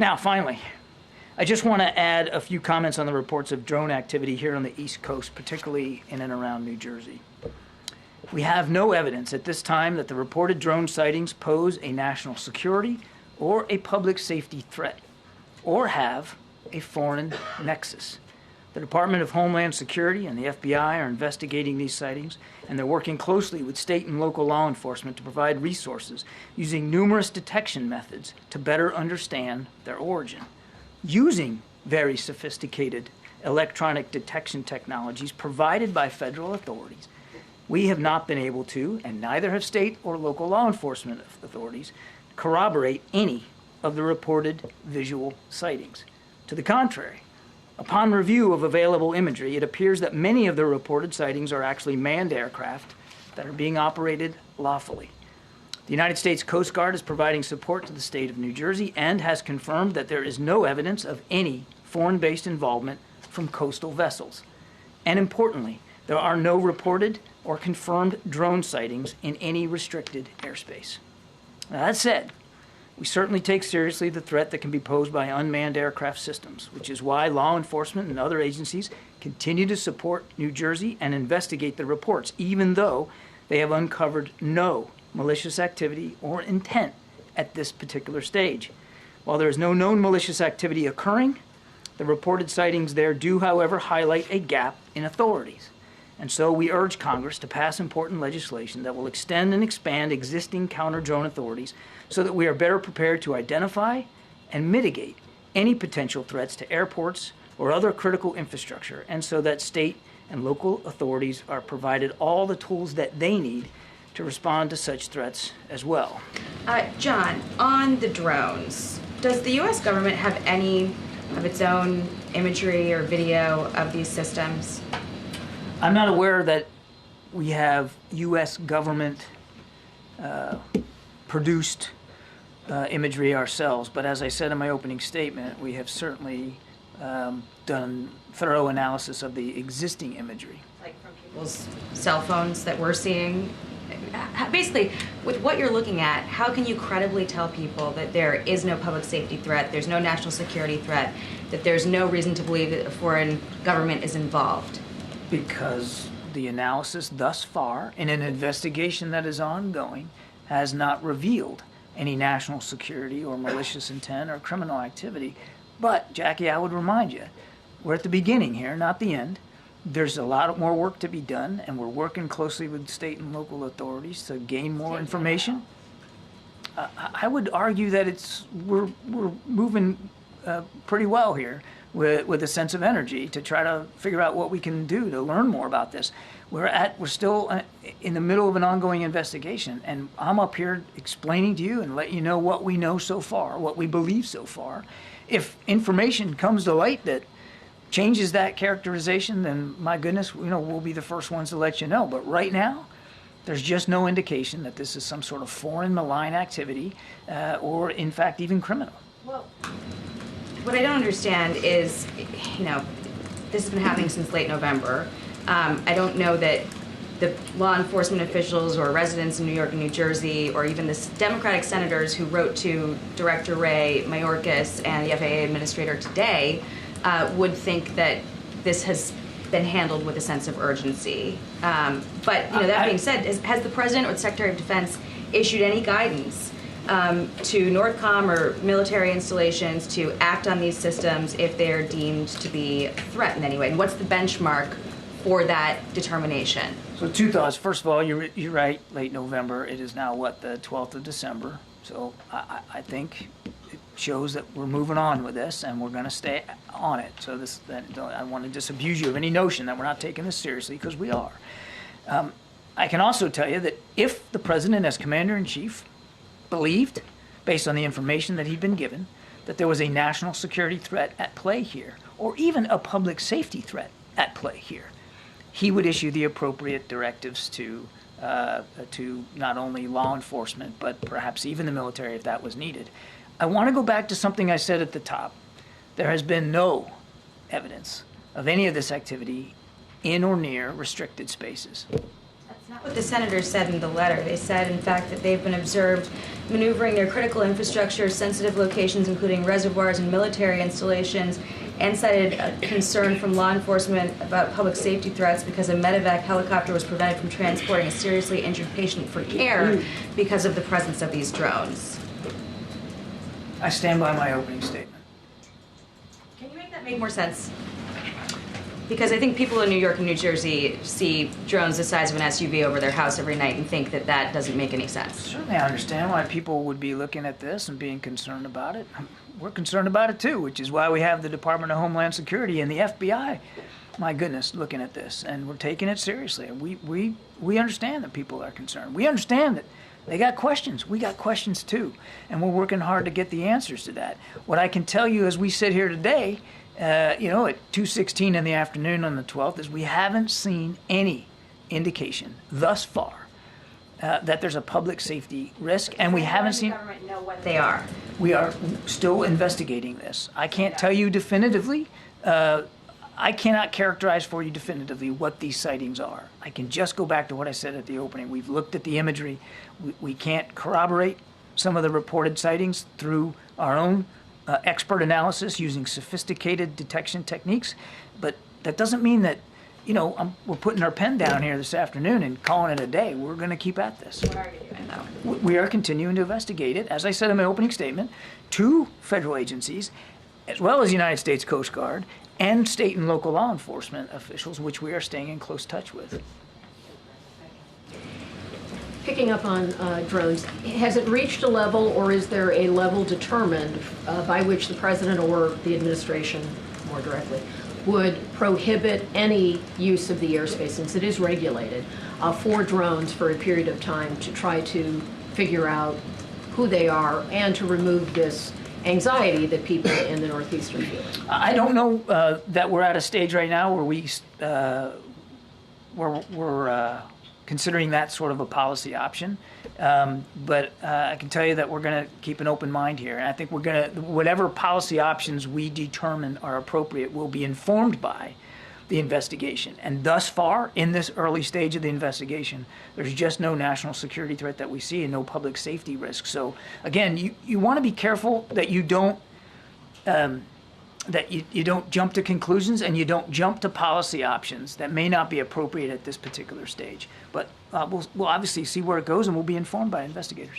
Now, finally, I just want to add a few comments on the reports of drone activity here on the East Coast, particularly in and around New Jersey. We have no evidence at this time that the reported drone sightings pose a national security or a public safety threat, or have a foreign nexus. The Department of Homeland Security and the FBI are investigating these sightings, and they're working closely with state and local law enforcement to provide resources using numerous detection methods to better understand their origin. Using very sophisticated electronic detection technologies provided by federal authorities, we have not been able to, and neither have state or local law enforcement authorities, corroborate any of the reported visual sightings. To the contrary, upon review of available imagery, it appears that many of the reported sightings are actually manned aircraft that are being operated lawfully. The United States Coast Guard is providing support to the state of New Jersey and has confirmed that there is no evidence of any foreign-based involvement from coastal vessels. And importantly, there are no reported or confirmed drone sightings in any restricted airspace. Now, that said, we certainly take seriously the threat that can be posed by unmanned aircraft systems, which is why law enforcement and other agencies continue to support New Jersey and investigate the reports, even though they have uncovered no malicious activity or intent at this particular stage. While there is no known malicious activity occurring, the reported sightings there do, however, highlight a gap in authorities. And so we urge Congress to pass important legislation that will extend and expand existing counter-drone authorities so that we are better prepared to identify and mitigate any potential threats to airports or other critical infrastructure, and so that state and local authorities are provided all the tools that they need to respond to such threats as well. John, on the drones, does the U.S. government have any of its own imagery or video of these systems? I'm not aware that we have U.S. government produced imagery ourselves, but as I said in my opening statement, we have certainly done thorough analysis of the existing imagery. Like from people's cell phones that we're seeing? Basically, with what you're looking at, how can you credibly tell people that there is no public safety threat, there's no national security threat, that there's no reason to believe that a foreign government is involved? Because the analysis thus far, in an investigation that is ongoing, has not revealed any national security or malicious intent or criminal activity. But, Jackie, I would remind you, we're at the beginning here, not the end. There's a lot more work to be done, and we're working closely with state and local authorities to gain more information. I would argue that we're moving pretty well here with a sense of energy to try to figure out what we can do to learn more about this. We're still in the middle of an ongoing investigation, and I'm up here explaining to you and letting you know what we know so far, what we believe so far. If information comes to light that changes that characterization, then my goodness, we'll be the first ones to let you know. But right now, there's just no indication that this is some sort of foreign malign activity or, in fact, even criminal. Well, what I don't understand is, this has been happening since late November. I don't know that the law enforcement officials or residents in New York and New Jersey, or even the Democratic senators who wrote to Director Ray Mayorkas and the FAA administrator today would think that this has been handled with a sense of urgency. But that being said, has the President or the Secretary of Defense issued any guidance to NORTHCOM or military installations to act on these systems if they're deemed to be a threat in any way? And what's the benchmark for that determination? So two thoughts. First of all, you're right, late November. It is now, the 12th of December. So I think it shows that we're moving on with this, and we're going to stay on it. So I want to disabuse you of any notion that we're not taking this seriously, because we are. I can also tell you that if the President, as Commander-in-Chief, believed, based on the information that he'd been given, that there was a national security threat at play here, or even a public safety threat at play here, he would issue the appropriate directives to not only law enforcement, but perhaps even the military if that was needed. I want to go back to something I said at the top. There has been no evidence of any of this activity in or near restricted spaces. That's not what the senators said in the letter. They said, in fact, that they've been observed maneuvering near critical infrastructure, sensitive locations including reservoirs and military installations, and cited a concern from law enforcement about public safety threats because a medevac helicopter was prevented from transporting a seriously injured patient for care because of the presence of these drones. I stand by my opening statement. Can you make that make more sense? Because I think people in New York and New Jersey see drones the size of an SUV over their house every night and think that that doesn't make any sense. Certainly I understand why people would be looking at this and being concerned about it. We're concerned about it too, which is why we have the Department of Homeland Security and the FBI, my goodness, looking at this. And we're taking it seriously. We understand that people are concerned. We understand that they got questions. We got questions too. And we're working hard to get the answers to that. What I can tell you as we sit here today, at 2:16 in the afternoon on the 12th, is we haven't seen any indication thus far that there's a public safety risk, and we haven't seen. The government know what they are. We are still investigating this. I can't tell you definitively. I cannot characterize for you definitively what these sightings are. I can just go back to what I said at the opening. We've looked at the imagery. We can't corroborate some of the reported sightings through our own expert analysis using sophisticated detection techniques, but that doesn't mean that, we're putting our pen down here this afternoon and calling it a day. We're going to keep at this. What are you doing, though? We are continuing to investigate it, as I said in my opening statement, to federal agencies, as well as the United States Coast Guard and state and local law enforcement officials, which we are staying in close touch with. Picking up on drones, has it reached a level, or is there a level determined by which the president or the administration, more directly, would prohibit any use of the airspace, since it is regulated, for drones for a period of time to try to figure out who they are and to remove this anxiety that people in the Northeast are feeling? I don't know that we're at a stage right now where we're considering that sort of a policy option. But I can tell you that we're going to keep an open mind here. And I think we're going to, whatever policy options we determine are appropriate will be informed by the investigation. And thus far, in this early stage of the investigation, there's just no national security threat that we see and no public safety risk. So again, you want to be careful that you don't you don't jump to conclusions and you don't jump to policy options that may not be appropriate at this particular stage. But we'll obviously see where it goes, and we'll be informed by investigators.